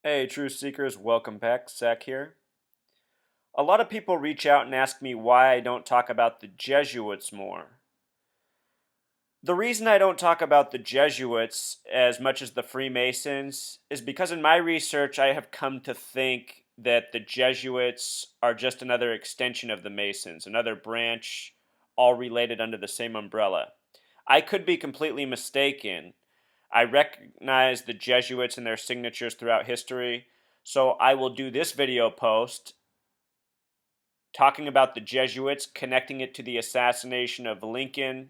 Hey, Truth Seekers, welcome back. Zach here. A lot of people reach out and ask me why I don't talk about the Jesuits more. The reason I don't talk about the Jesuits as much as the Freemasons is because in my research I have come to think that the Jesuits are just another extension of the Masons, another branch, all related under the same umbrella. I could be completely mistaken. I recognize the Jesuits and their signatures throughout history, so I will do this video post talking about the Jesuits, connecting it to the assassination of Lincoln,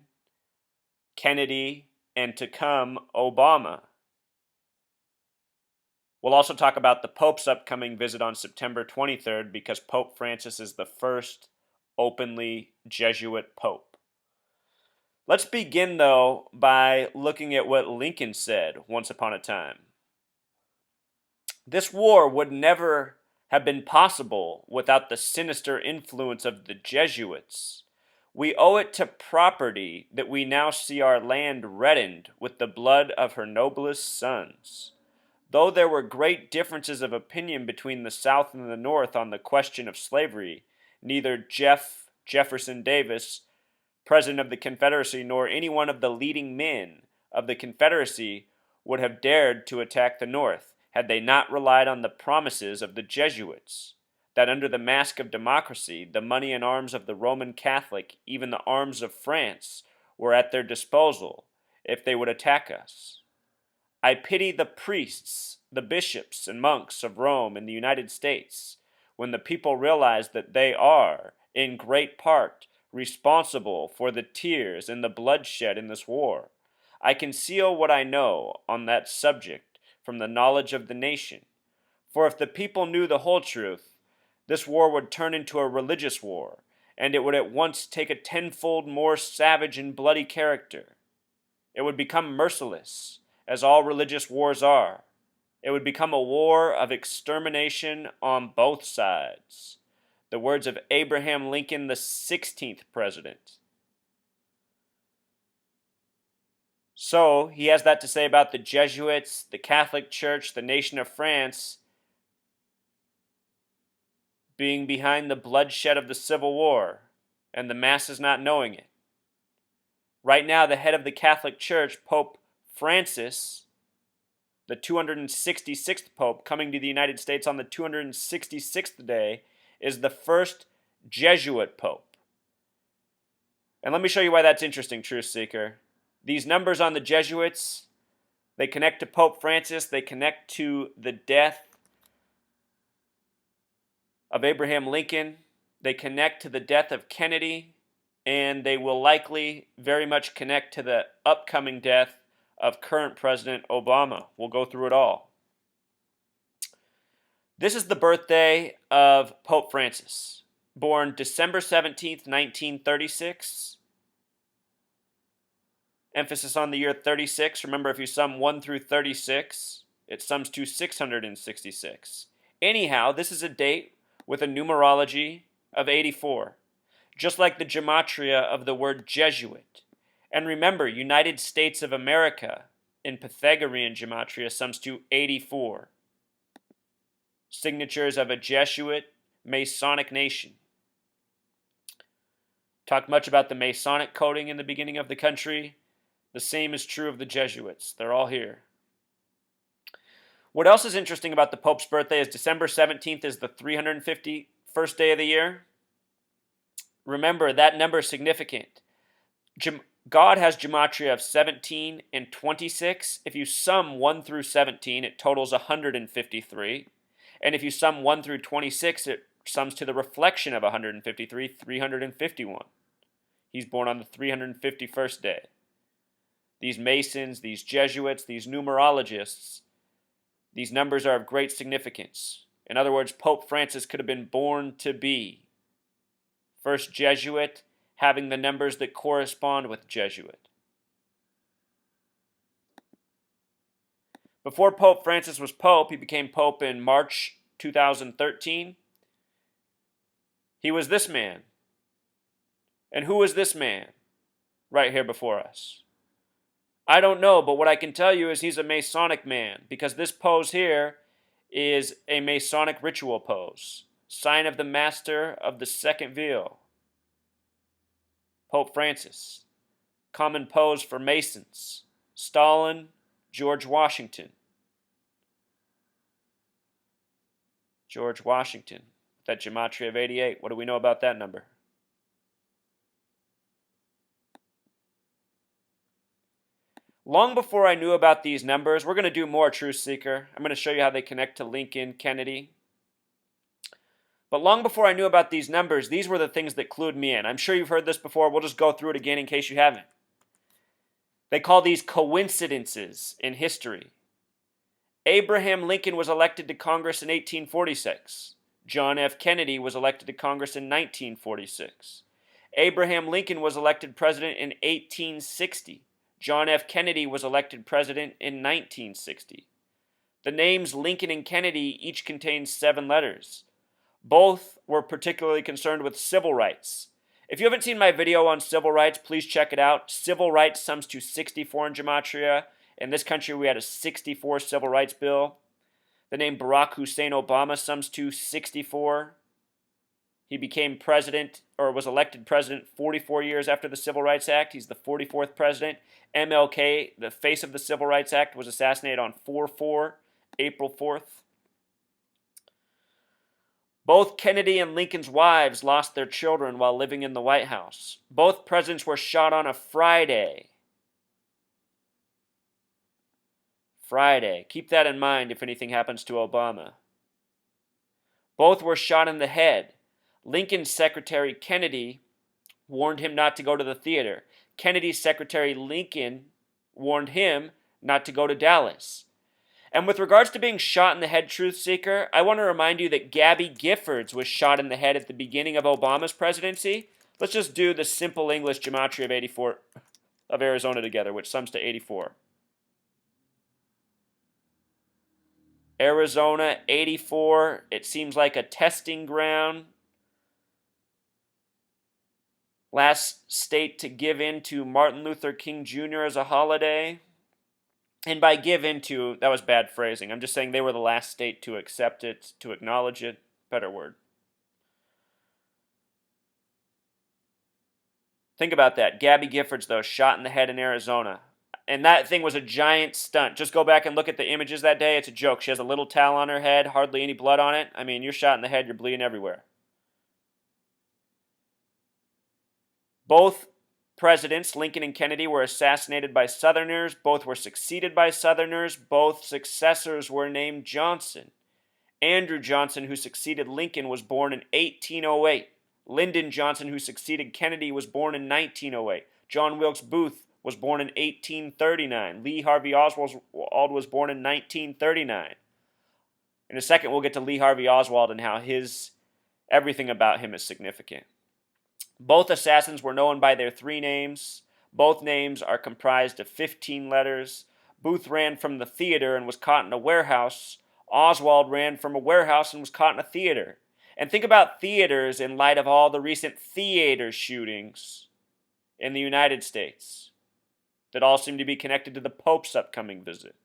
Kennedy, and to come, Obama. We'll also talk about the Pope's upcoming visit on September 23rd because Pope Francis is the first openly Jesuit Pope. Let's begin, though, by looking at what Lincoln said once upon a time. This war would never have been possible without the sinister influence of the Jesuits. We owe it to property that we now see our land reddened with the blood of her noblest sons. Though there were great differences of opinion between the South and the North on the question of slavery, neither Jefferson Davis, President of the Confederacy, nor any one of the leading men of the Confederacy would have dared to attack the North had they not relied on the promises of the Jesuits, that under the mask of democracy, the money and arms of the Roman Catholic, even the arms of France, were at their disposal if they would attack us. I pity the priests, the bishops, and monks of Rome and the United States when the people realize that they are, in great part, responsible for the tears and the bloodshed in this war. I conceal what I know on that subject from the knowledge of the nation. For if the people knew the whole truth, this war would turn into a religious war, and it would at once take a tenfold more savage and bloody character. It would become merciless, as all religious wars are. It would become a war of extermination on both sides. The words of Abraham Lincoln, the 16th president. So, he has that to say about the Jesuits, the Catholic Church, the nation of France, being behind the bloodshed of the Civil War, and the masses not knowing it. Right now, the head of the Catholic Church, Pope Francis, the 266th Pope, coming to the United States on the 266th day, is the first Jesuit Pope. And let me show you why that's interesting, Truth Seeker. These numbers on the Jesuits, they connect to Pope Francis, they connect to the death of Abraham Lincoln, they connect to the death of Kennedy, and they will likely very much connect to the upcoming death of current President Obama. We'll go through it all. This is the birthday of Pope Francis, born December 17th, 1936. Emphasis on the year 36. Remember, if you sum 1 through 36, it sums to 666. Anyhow, this is a date with a numerology of 84, just like the gematria of the word Jesuit. And remember, United States of America in Pythagorean gematria sums to 84. Signatures of a Jesuit Masonic nation. Talked much about the Masonic coding in the beginning of the country. The same is true of the Jesuits. They're all here. What else is interesting about the Pope's birthday is December 17th is the 351st day of the year. Remember, that number is significant. God has gematria of 17 and 26. If you sum 1 through 17, it totals 153. And if you sum 1 through 26, it sums to the reflection of 153, 351. He's born on the 351st day. These Masons, these Jesuits, these numerologists, these numbers are of great significance. In other words, Pope Francis could have been born to be first Jesuit, having the numbers that correspond with Jesuit. Before Pope Francis was Pope, he became Pope in March 2013. He was this man. And who is this man right here before us? I don't know, but what I can tell you is he's a Masonic man, because this pose here is a Masonic ritual pose, sign of the Master of the Second Veil. Pope Francis, common pose for Masons, Stalin, George Washington. George Washington, that gematria of 88. What do we know about that number? Long before I knew about these numbers, we're going to do more Truth Seeker. I'm going to show you how they connect to Lincoln, Kennedy. But long before I knew about these numbers, these were the things that clued me in. I'm sure you've heard this before. We'll just go through it again in case you haven't. They call these coincidences in history. Abraham Lincoln was elected to Congress in 1846. John F. Kennedy was elected to Congress in 1946. Abraham Lincoln was elected president in 1860. John F. Kennedy was elected president in 1960. The names Lincoln and Kennedy each contain 7 letters. Both were particularly concerned with civil rights. If you haven't seen my video on civil rights, please check it out. Civil rights sums to 64 in gematria. In this country, we had a 64 civil rights bill. The name Barack Hussein Obama sums to 64. He became president, or was elected president 44 years after the Civil Rights Act. He's the 44th president. MLK, the face of the Civil Rights Act, was assassinated on 4/4, April 4th. Both Kennedy and Lincoln's wives lost their children while living in the White House. Both presidents were shot on a Friday. Friday. Keep that in mind if anything happens to Obama. Both were shot in the head. Lincoln's secretary, Kennedy, warned him not to go to the theater. Kennedy's secretary, Lincoln, warned him not to go to Dallas. And with regards to being shot in the head, Truth Seeker, I want to remind you that Gabby Giffords was shot in the head at the beginning of Obama's presidency. Let's just do the simple English gematria of 84 of Arizona together, which sums to 84. Arizona, 84. It seems like a testing ground. Last state to give in to Martin Luther King Jr. as a holiday. And by give into, that was bad phrasing. I'm just saying they were the last state to accept it, to acknowledge it. Better word. Think about that. Gabby Giffords, though, shot in the head in Arizona. And that thing was a giant stunt. Just go back and look at the images that day. It's a joke. She has a little towel on her head, hardly any blood on it. I mean, you're shot in the head, you're bleeding everywhere. Both presidents, Lincoln and Kennedy, were assassinated by Southerners. Both were succeeded by Southerners. Both successors were named Johnson. Andrew Johnson, who succeeded Lincoln, was born in 1808. Lyndon Johnson, who succeeded Kennedy, was born in 1908. John Wilkes Booth was born in 1839. Lee Harvey Oswald was born in 1939. In a second, we'll get to Lee Harvey Oswald and how everything about him is significant. Both assassins were known by their 3 names. Both names are comprised of 15 letters. Booth ran from the theater and was caught in a warehouse. Oswald ran from a warehouse and was caught in a theater. And think about theaters in light of all the recent theater shootings in the United States that all seem to be connected to the Pope's upcoming visit.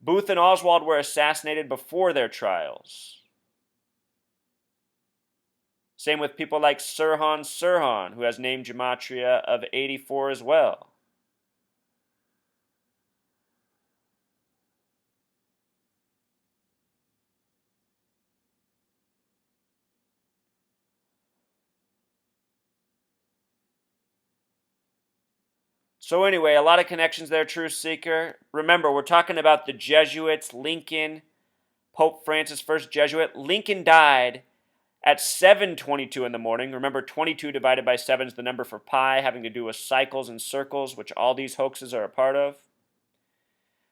Booth and Oswald were assassinated before their trials. Same with people like Sirhan Sirhan, who has name gematria of 84 as well. So anyway, a lot of connections there, Truth Seeker. Remember, we're talking about the Jesuits, Lincoln, Pope Francis, first Jesuit. Lincoln died at 7:22 in the morning. Remember, 22 divided by 7 is the number for pi, having to do with cycles and circles, which all these hoaxes are a part of.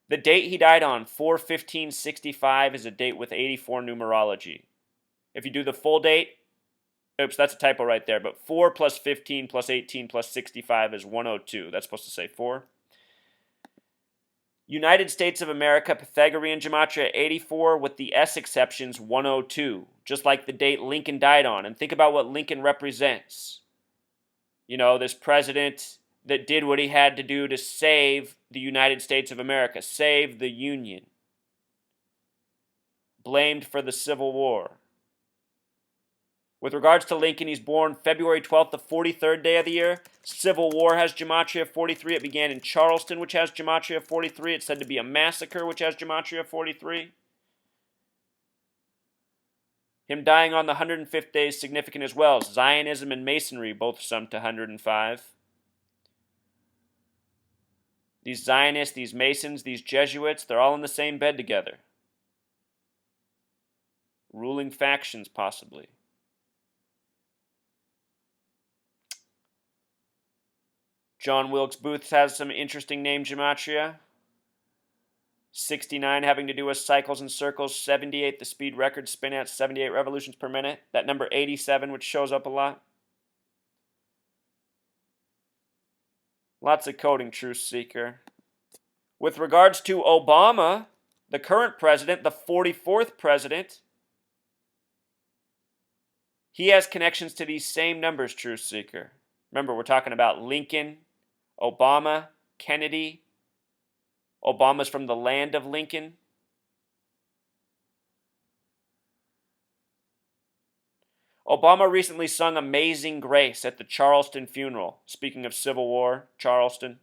The date he died on, 4/15/65, is a date with 84 numerology. If you do the full date, oops, that's a typo right there, but 4 plus 15 plus 18 plus 65 is 102. That's supposed to say 4. United States of America, Pythagorean gematria, 84, with the S exceptions, 102. Just like the date Lincoln died on. And think about what Lincoln represents. You know, this president that did what he had to do to save the United States of America, save the Union. blamed for the Civil War. With regards to Lincoln, he's born February 12th, the 43rd day of the year. Civil War has gematria 43. It began in Charleston, which has gematria 43. It's said to be a massacre, which has gematria 43. Him dying on the 105th day is significant as well. Zionism and Masonry both sum to 105. These Zionists, these Masons, these Jesuits, they're all in the same bed together. Ruling factions, possibly. John Wilkes Booth has some interesting name gematria. 69 having to do with cycles and circles. 78, the speed record spin at 78 revolutions per minute. That number 87, which shows up a lot. Lots of coding, truth seeker. With regards to Obama, the current president, the 44th president, he has connections to these same numbers, truth seeker. Remember, we're talking about Lincoln, Obama, Kennedy. Obama's from the land of Lincoln. Obama recently sung Amazing Grace at the Charleston funeral. Speaking of Civil War, Charleston.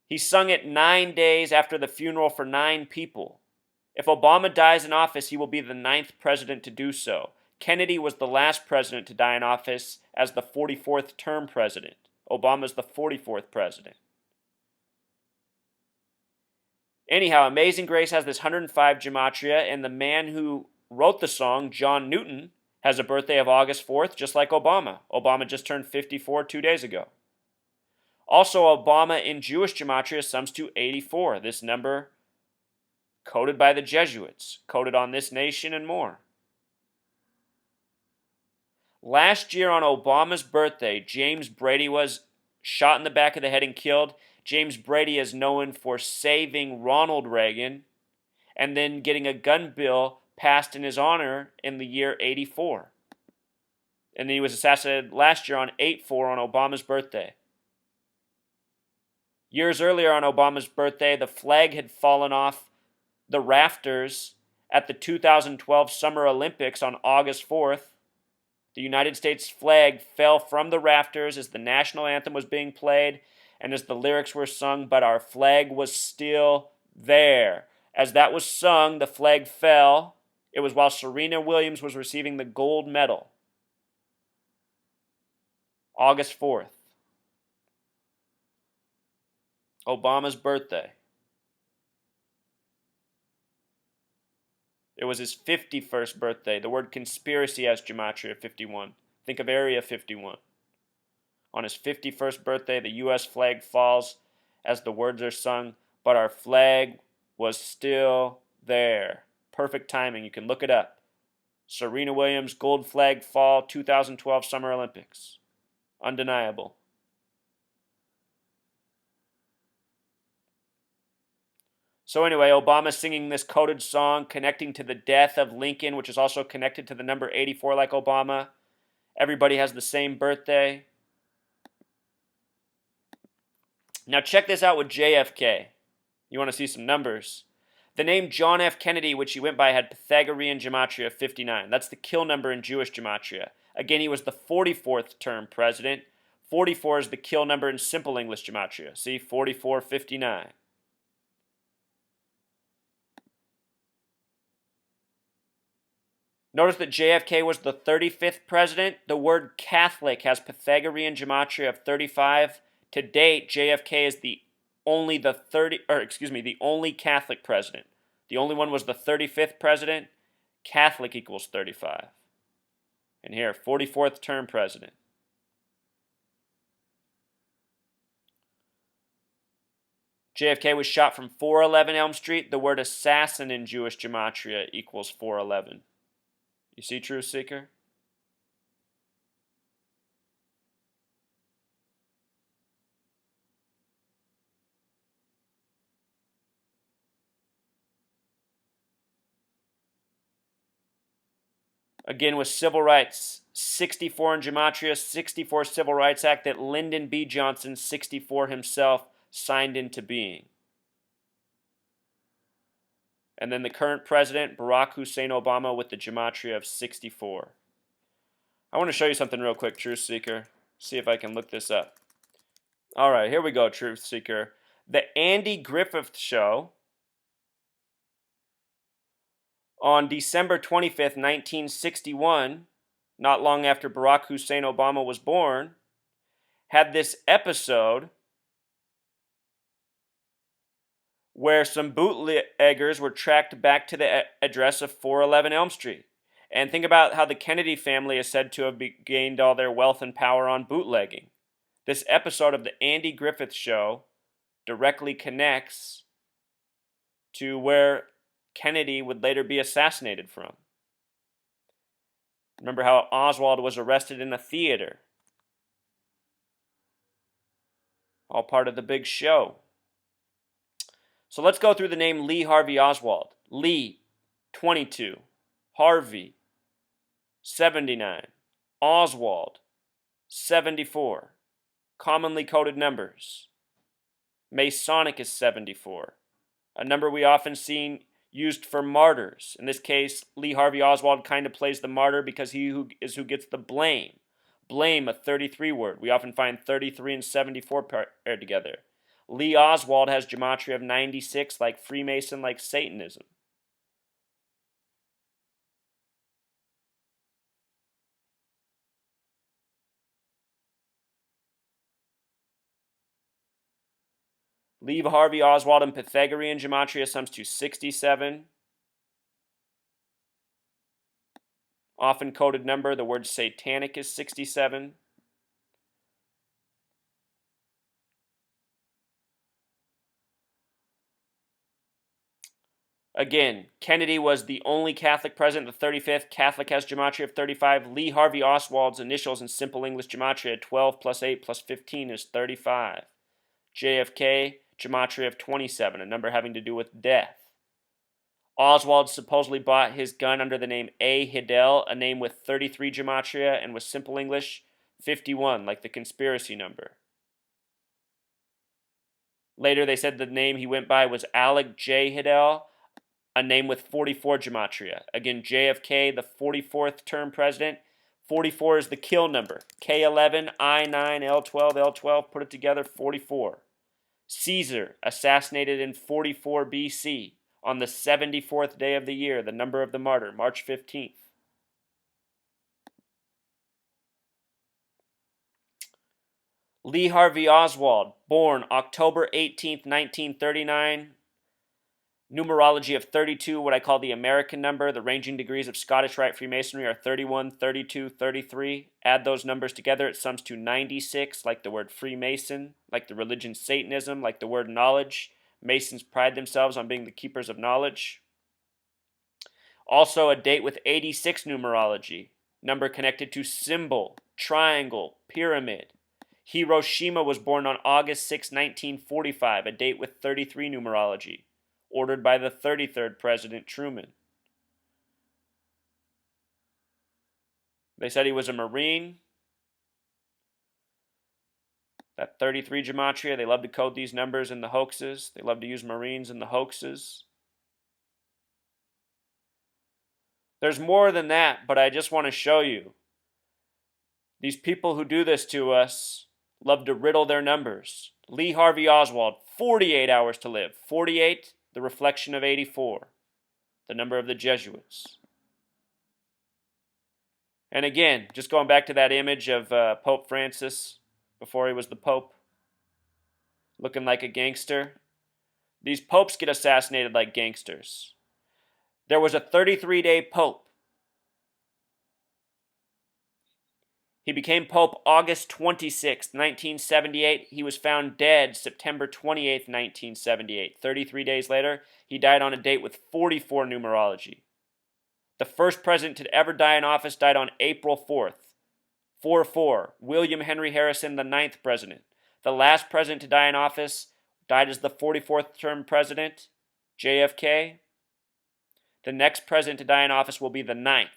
He sung it 9 days after the funeral for 9 people. If Obama dies in office, he will be the 9th president to do so. Kennedy was the last president to die in office as the 44th term president. Obama's the 44th president. Anyhow, Amazing Grace has this 105 gematria, and the man who wrote the song, John Newton, has a birthday of August 4th, just like Obama. Obama just turned 54 2 days ago. Also, Obama in Jewish gematria sums to 84, this number coded by the Jesuits, coded on this nation and more. Last year on Obama's birthday, James Brady was shot in the back of the head and killed. James Brady is known for saving Ronald Reagan and then getting a gun bill passed in his honor in the year 84. And then he was assassinated last year on 8/4 on Obama's birthday. Years earlier on Obama's birthday, the flag had fallen off the rafters at the 2012 Summer Olympics on August 4th. The United States flag fell from the rafters as the national anthem was being played and as the lyrics were sung, but our flag was still there. As that was sung, the flag fell. It was while Serena Williams was receiving the gold medal. August 4th. Obama's birthday. It was his 51st birthday. The word conspiracy has gematria 51. Think of Area 51. On his 51st birthday, the U.S. flag falls as the words are sung, but our flag was still there. Perfect timing. You can look it up. Serena Williams, gold flag fall, 2012 Summer Olympics. Undeniable. So anyway, Obama singing this coded song connecting to the death of Lincoln, which is also connected to the number 84 like Obama. Everybody has the same birthday. Now check this out with JFK. You want to see some numbers? The name John F. Kennedy, which he went by, had Pythagorean gematria 59. That's the kill number in Jewish gematria. Again, he was the 44th term president. 44 is the kill number in simple English gematria. See, 4459. Notice that JFK was the 35th president. The word Catholic has Pythagorean gematria of 35. To date, JFK is the only Catholic president. The only one was the 35th president. Catholic equals 35. And here, 44th term president. JFK was shot from 411 Elm Street. The word assassin in Jewish gematria equals 411. You see, Truth Seeker? Again, with civil rights, 64 in gematria, 64 Civil Rights Act that Lyndon B. Johnson, 64 himself, signed into being. And then the current president, Barack Hussein Obama, with the gematria of 64. I want to show you something real quick, Truth Seeker. See if I can look this up. All right, here we go, Truth Seeker. The Andy Griffith Show on December 25th, 1961, not long after Barack Hussein Obama was born, had this episode where some bootleggers were tracked back to the address of 411 Elm Street. And think about how the Kennedy family is said to have gained all their wealth and power on bootlegging. This episode of the Andy Griffith Show directly connects to where Kennedy would later be assassinated from. Remember how Oswald was arrested in a theater? All part of the big show. So let's go through the name Lee Harvey Oswald. Lee, 22. Harvey, 79. Oswald, 74. Commonly coded numbers. Masonic is 74. A number we often see used for martyrs. In this case, Lee Harvey Oswald kind of plays the martyr because he who gets the blame. Blame, a 33 word. We often find 33 and 74 paired together. Lee Oswald has gematria of 96, like Freemason, like Satanism. Lee Harvey Oswald and Pythagorean gematria sums to 67. Often coded number, the word satanic is 67. Again, Kennedy was the only Catholic president, the 35th. Catholic has gematria of 35. Lee Harvey Oswald's initials in simple English gematria, 12 plus 8 plus 15 is 35. JFK, gematria of 27, a number having to do with death. Oswald supposedly bought his gun under the name A. Hidell, a name with 33 gematria, and with simple English, 51, like the conspiracy number. Later, they said the name he went by was Alec J. Hidell, a name with 44 gematria. Again, JFK, the 44th term president. 44 is the kill number. K11, I9, L12, L12, put it together, 44. Caesar, assassinated in 44 BC, on the 74th day of the year, the number of the martyr, March 15th. Lee Harvey Oswald, born October 18th, 1939, numerology of 32, what I call the American number. The ranging degrees of Scottish Rite Freemasonry are 31, 32, 33. Add those numbers together, it sums to 96, like the word Freemason, like the religion Satanism, like the word knowledge. Masons pride themselves on being the keepers of knowledge. Also a date with 86 numerology, number connected to symbol, triangle, pyramid. Hiroshima was born on August 6, 1945, a date with 33 numerology, ordered by the 33rd President Truman. They said he was a Marine. That 33 gematria, they love to code these numbers in the hoaxes. They love to use Marines in the hoaxes. There's more than that, but I just want to show you. These people who do this to us love to riddle their numbers. Lee Harvey Oswald, 48 hours to live. 48, the reflection of 84, the number of the Jesuits. And again, just going back to that image of Pope Francis before he was the Pope, looking like a gangster. These popes get assassinated like gangsters. There was a 33-day pope. He became Pope August 26, 1978. He was found dead September 28, 1978. 33 days later, he died on a date with 44 numerology. The first president to ever die in office died on April 4th. 4-4. William Henry Harrison, the 9th president. The last president to die in office died as the 44th term president, JFK. The next president to die in office will be the 9th.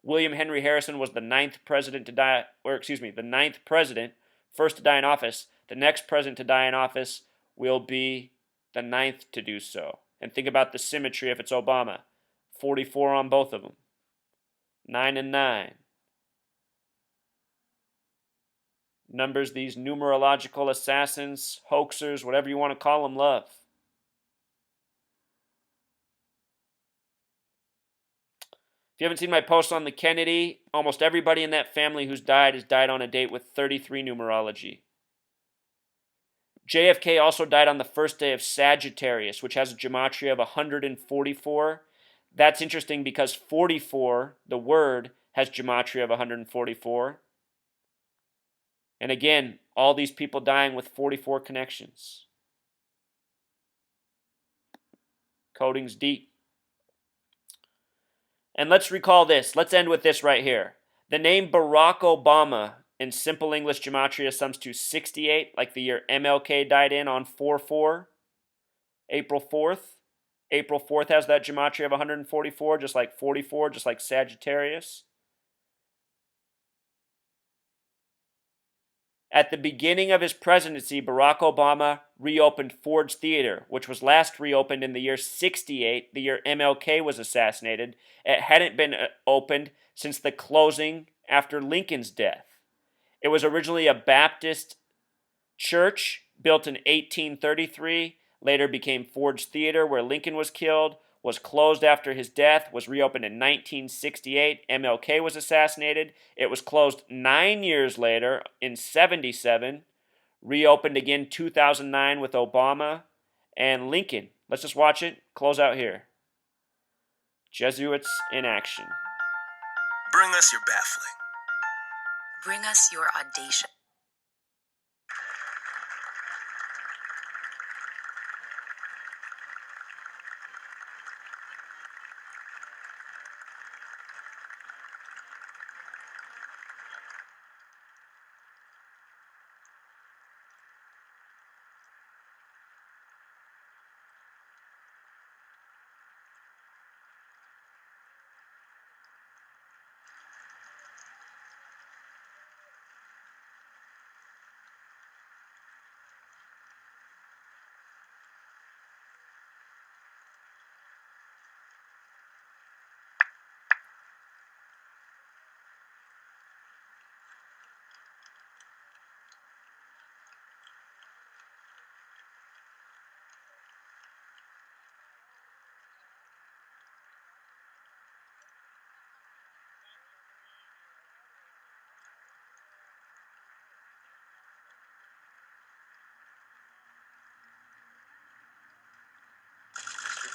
William Henry Harrison was the 9th president to die, the 9th president, first to die in office. The next president to die in office will be the 9th to do so. And think about the symmetry if it's Obama. 44 on both of them. 9 and 9. Numbers these numerological assassins, hoaxers, whatever you want to call them, love. If you haven't seen my post on the Kennedy, almost everybody in that family who's died has died on a date with 33 numerology. JFK also died on the first day of Sagittarius, which has a gematria of 144. That's interesting because 44, the word, has gematria of 144. And again, all these people dying with 44 connections. Coding's deep. And let's recall this. Let's end with this right here. The name Barack Obama in simple English gematria sums to 68, like the year MLK died in on 4-4, April 4th. April 4th has that gematria of 144, just like 44, just like Sagittarius. At the beginning of his presidency, Barack Obama reopened Ford's Theater, which was last reopened in the year 68, the year MLK was assassinated. It hadn't been opened since the closing after Lincoln's death. It was originally a Baptist church built in 1833, later became Ford's Theater where Lincoln was killed, was closed after his death, was reopened in 1968. MLK was assassinated. It was closed 9 years later in 77, reopened again 2009 with Obama and Lincoln. Let's just watch it. Close out here. Jesuits in action. Bring us your baffling. Bring us your audacious.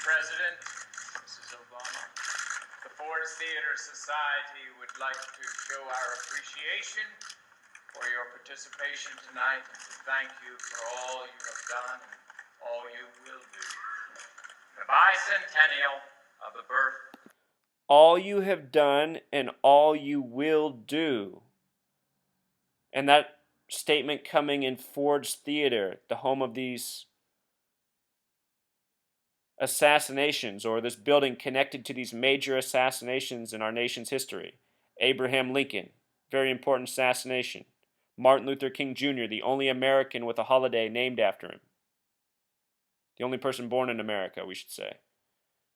President, Mrs. Obama, the Ford's Theater Society would like to show our appreciation for your participation tonight and to thank you for all you have done and all you will do. The bicentennial of the birth. All you have done and all you will do. And that statement coming in Ford's Theater, the home of these assassinations, or this building connected to these major assassinations in our nation's history. Abraham Lincoln, very important assassination. Martin Luther King Jr., the only American with a holiday named after him. The only person born in America, we should say.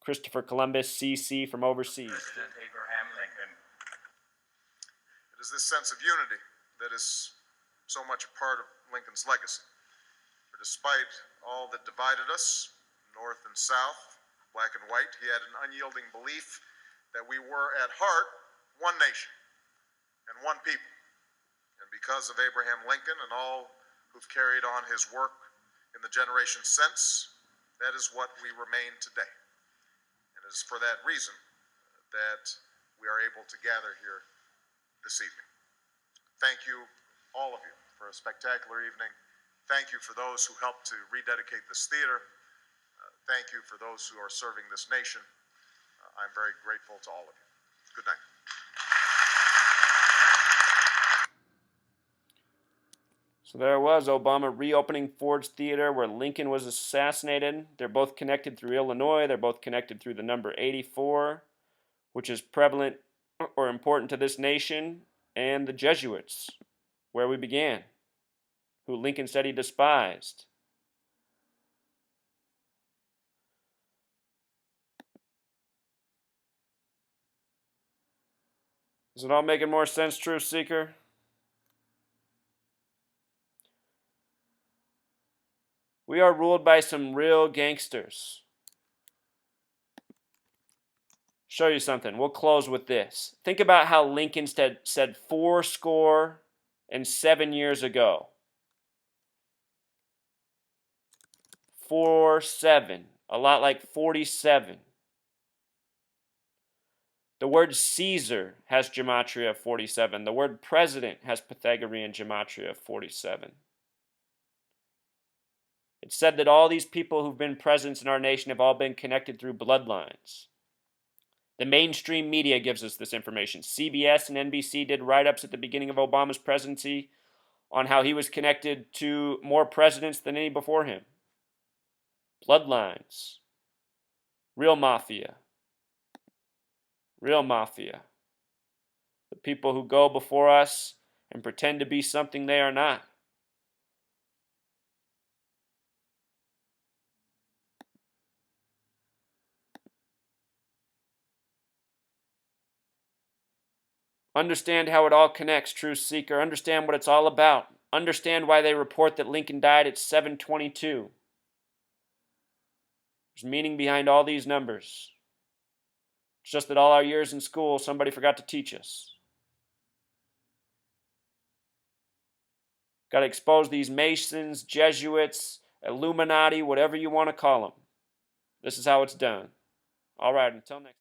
Christopher Columbus, CC from overseas. President Abraham Lincoln. It is this sense of unity that is so much a part of Lincoln's legacy. For despite all that divided us, North and South, black and white, he had an unyielding belief that we were at heart one nation and one people. And because of Abraham Lincoln and all who've carried on his work in the generations since, that is what we remain today. And it is for that reason that we are able to gather here this evening. Thank you, all of you, for a spectacular evening. Thank you for those who helped to rededicate this theater. Thank you for those who are serving this nation. I'm very grateful to all of you. Good night. So there it was, Obama reopening Ford's Theater where Lincoln was assassinated. They're both connected through Illinois. They're both connected through the number 84, which is prevalent or important to this nation, and the Jesuits, where we began, who Lincoln said he despised. Is it all making more sense, Truth Seeker? We are ruled by some real gangsters. Show you something. We'll close with this. Think about how Lincoln said 7 years ago. 4-7. A lot like 47. The word Caesar has gematria of 47. The word president has Pythagorean gematria of 47. It's said that all these people who've been presidents in our nation have all been connected through bloodlines. The mainstream media gives us this information. CBS and NBC did write-ups at the beginning of Obama's presidency on how he was connected to more presidents than any before him. Bloodlines. Real mafia. Real mafia. The people who go before us and pretend to be something they are not. Understand how it all connects, Truth Seeker. Understand what it's all about. Understand why they report that Lincoln died at 7:22. There's meaning behind all these numbers. It's just that all our years in school, somebody forgot to teach us. Got to expose these Masons, Jesuits, Illuminati, whatever you want to call them. This is how it's done. All right, until next time.